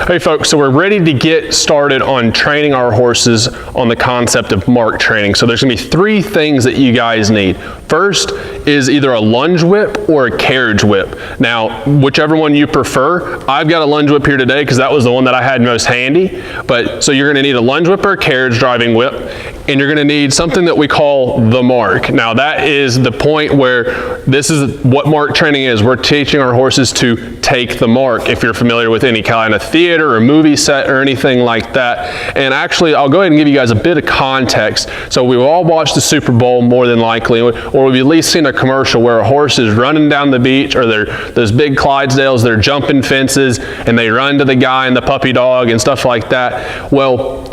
Hey folks, so we're ready to get started on training our horses on the concept of mark training. So there's gonna be 3 things that you guys need. First is either a lunge whip or a carriage whip. Now, whichever one you prefer, I've got a lunge whip here today because that was the one that I had most handy. But so you're gonna need a lunge whip or a carriage driving whip, and you're gonna need something that we call the mark. Now that is the point where this is what mark training is. We're teaching our horses to take the mark. If you're familiar with any kind of theater or movie set or anything like that. And actually, I'll go ahead and give you guys a bit of context. So we've all watched the Super Bowl more than likely, or we've at least seen a commercial where a horse is running down the beach, or those big Clydesdales, they're jumping fences and they run to the guy and the puppy dog and stuff like that. Well,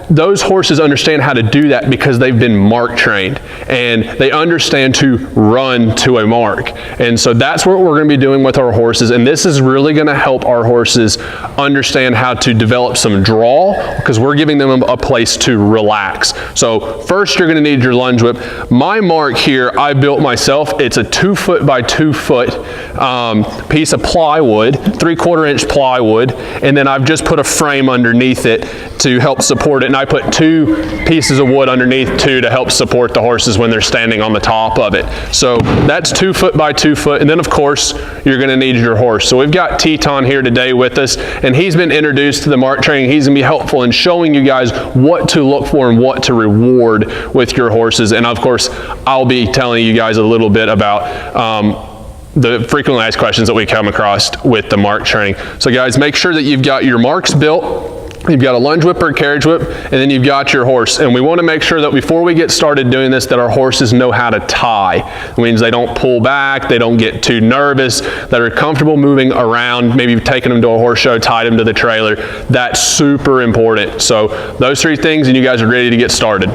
those horses understand how to do that because they've been mark trained and they understand to run to a mark. And so that's what we're going to be doing with our horses, and this is really going to help our horses understand how to develop some draw because we're giving them a place to relax. So first you're going to need your lunge whip. My mark here I built myself. It's a 2 foot by 2 foot piece of plywood, 3/4 inch plywood, and then I've just put a frame underneath it to help support it, and I put 2 pieces of wood underneath too to help support the horses when they're standing on the top of it. So that's 2 foot by 2 foot, and then of course you're going to need your horse. So we've got Teton here today with us, and he's been introduced to the mark training. He's going to be helpful in showing you guys what to look for and what to reward with your horses, and of course I'll be telling you guys a little bit about the frequently asked questions that we come across with the mark training. So guys, make sure that you've got your marks built. You've got a lunge whip or a carriage whip, and then you've got your horse. And we want to make sure that before we get started doing this, that our horses know how to tie. It means they don't pull back, they don't get too nervous, that are comfortable moving around. Maybe you've taken them to a horse show, tied them to the trailer. That's super important. So those 3 things, and you guys are ready to get started.